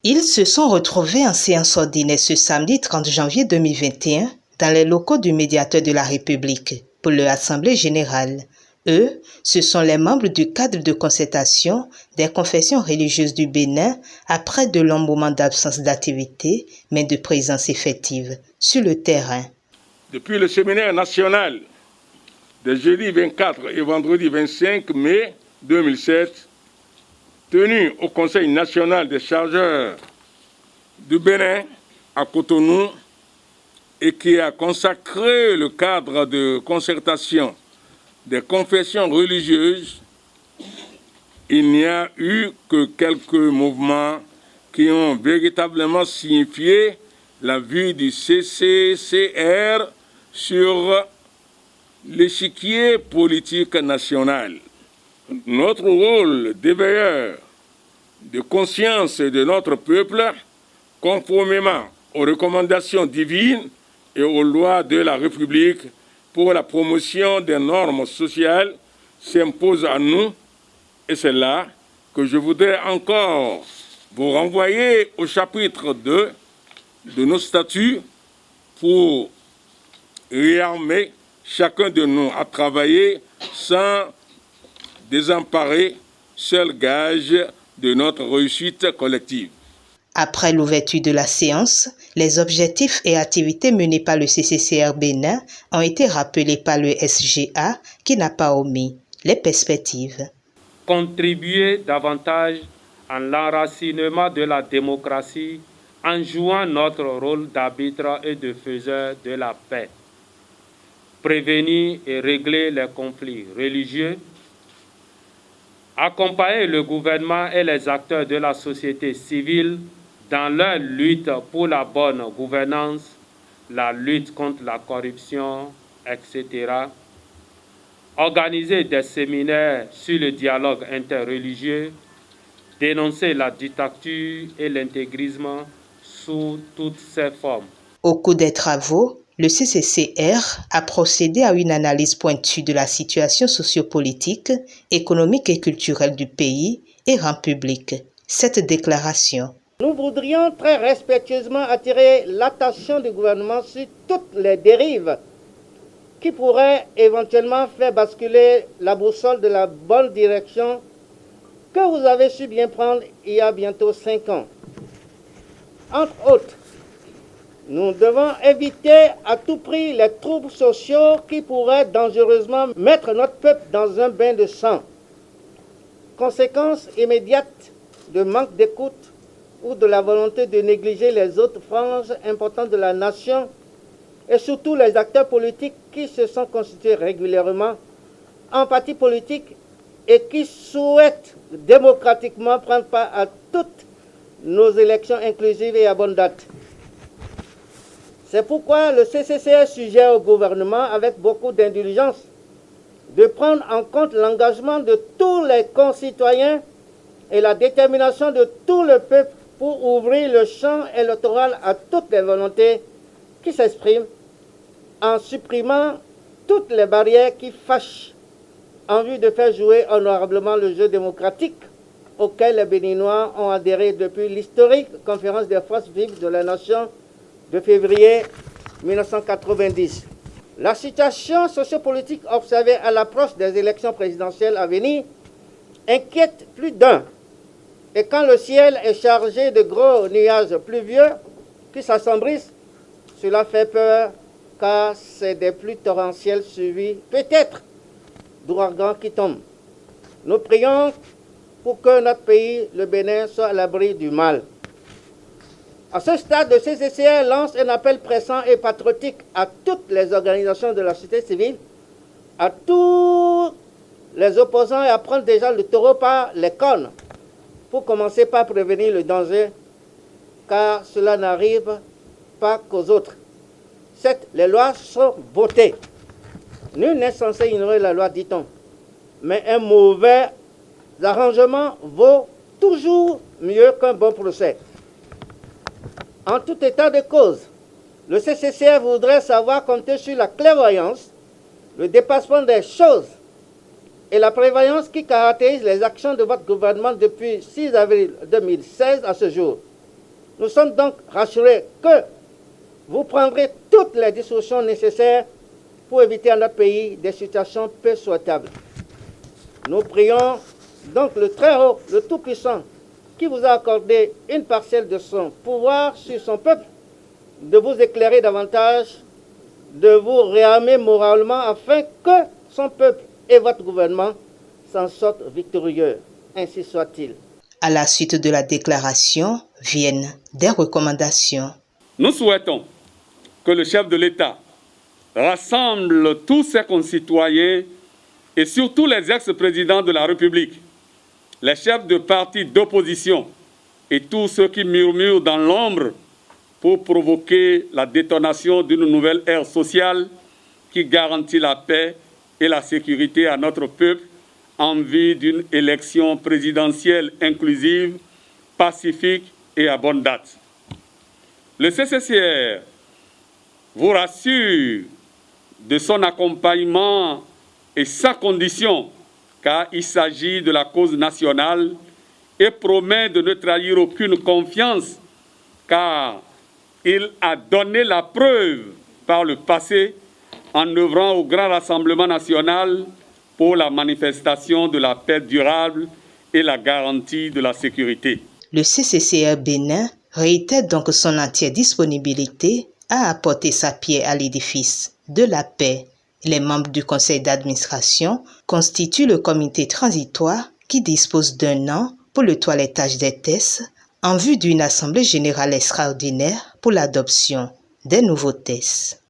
Ils se sont retrouvés en séance ordinaire ce samedi 30 janvier 2021 dans les locaux du médiateur de la République pour leur assemblée générale. Eux, ce sont les membres du cadre de concertation des confessions religieuses du Bénin après de longs moments d'absence d'activité, mais de présence effective sur le terrain. Depuis le séminaire national des jeudi 24 et vendredi 25 mai 2007, tenu au Conseil national des chargeurs du Bénin à Cotonou et qui a consacré le cadre de concertation des confessions religieuses, il n'y a eu que quelques mouvements qui ont véritablement signifié la vue du CCCR sur l'échiquier politique national. Notre rôle d'éveilleur de conscience de notre peuple, conformément aux recommandations divines et aux lois de la République pour la promotion des normes sociales, s'impose à nous, et c'est là que je voudrais encore vous renvoyer au chapitre 2 de nos statuts pour réarmer chacun de nous à travailler sans désemparer, seul gage de notre réussite collective. Après l'ouverture de la séance, les objectifs et activités menées par le CCCR Bénin ont été rappelés par le SGA qui n'a pas omis les perspectives. Contribuer davantage à l'enracinement de la démocratie en jouant notre rôle d'arbitre et de faiseur de la paix. Prévenir et régler les conflits religieux. Accompagner le gouvernement et les acteurs de la société civile dans leur lutte pour la bonne gouvernance, la lutte contre la corruption, etc. Organiser des séminaires sur le dialogue interreligieux, dénoncer la dictature et l'intégrisme sous toutes ses formes. Au cours des travaux, le CCCR a procédé à une analyse pointue de la situation sociopolitique, économique et culturelle du pays et rend publique cette déclaration. Nous voudrions très respectueusement attirer l'attention du gouvernement sur toutes les dérives qui pourraient éventuellement faire basculer la boussole de la bonne direction que vous avez su bien prendre il y a bientôt 5 ans. Entre autres, nous devons éviter à tout prix les troubles sociaux qui pourraient dangereusement mettre notre peuple dans un bain de sang. Conséquence immédiate de manque d'écoute ou de la volonté de négliger les autres franges importantes de la nation et surtout les acteurs politiques qui se sont constitués régulièrement en partis politiques et qui souhaitent démocratiquement prendre part à toutes nos élections inclusives et à bonne date. C'est pourquoi le CCCR suggère au gouvernement, avec beaucoup d'indulgence, de prendre en compte l'engagement de tous les concitoyens et la détermination de tout le peuple pour ouvrir le champ électoral à toutes les volontés qui s'expriment en supprimant toutes les barrières qui fâchent en vue de faire jouer honorablement le jeu démocratique auquel les Béninois ont adhéré depuis l'historique conférence des forces vives de la nation de février 1990. La situation sociopolitique observée à l'approche des élections présidentielles à venir inquiète plus d'un. Et quand le ciel est chargé de gros nuages pluvieux qui s'assombrissent, cela fait peur car c'est des pluies torrentielles suivies peut-être d'ouragans qui tombent. Nous prions pour que notre pays, le Bénin, soit à l'abri du mal. À ce stade, le CCCR lance un appel pressant et patriotique à toutes les organisations de la société civile, à tous les opposants et à prendre déjà le taureau par les cornes pour commencer par prévenir le danger, car cela n'arrive pas qu'aux autres. Certes, les lois sont votées. Nul n'est censé ignorer la loi, dit-on. Mais un mauvais arrangement vaut toujours mieux qu'un bon procès. En tout état de cause, le CCCR voudrait savoir compter sur la clairvoyance, le dépassement des choses et la prévoyance qui caractérise les actions de votre gouvernement depuis 6 avril 2016 à ce jour. Nous sommes donc rassurés que vous prendrez toutes les dispositions nécessaires pour éviter à notre pays des situations peu souhaitables. Nous prions donc le Très-Haut, le Tout-Puissant, qui vous a accordé une parcelle de son pouvoir sur son peuple, de vous éclairer davantage, de vous réarmer moralement afin que son peuple et votre gouvernement s'en sortent victorieux. Ainsi soit-il. À la suite de la déclaration viennent des recommandations. Nous souhaitons que le chef de l'État rassemble tous ses concitoyens et surtout les ex-présidents de la République, les chefs de partis d'opposition et tous ceux qui murmurent dans l'ombre pour provoquer la détonation d'une nouvelle ère sociale qui garantit la paix et la sécurité à notre peuple en vue d'une élection présidentielle inclusive, pacifique et à bonne date. Le CCCR vous rassure de son accompagnement et sa condition, car il s'agit de la cause nationale, et promet de ne trahir aucune confiance, car il a donné la preuve par le passé en œuvrant au Grand Rassemblement national pour la manifestation de la paix durable et la garantie de la sécurité. Le CCCR Bénin réitère donc son entière disponibilité à apporter sa pierre à l'édifice de la paix. Les membres du conseil d'administration constituent le comité transitoire qui dispose d'un an pour le toilettage des tests en vue d'une assemblée générale extraordinaire pour l'adoption des nouveaux tests.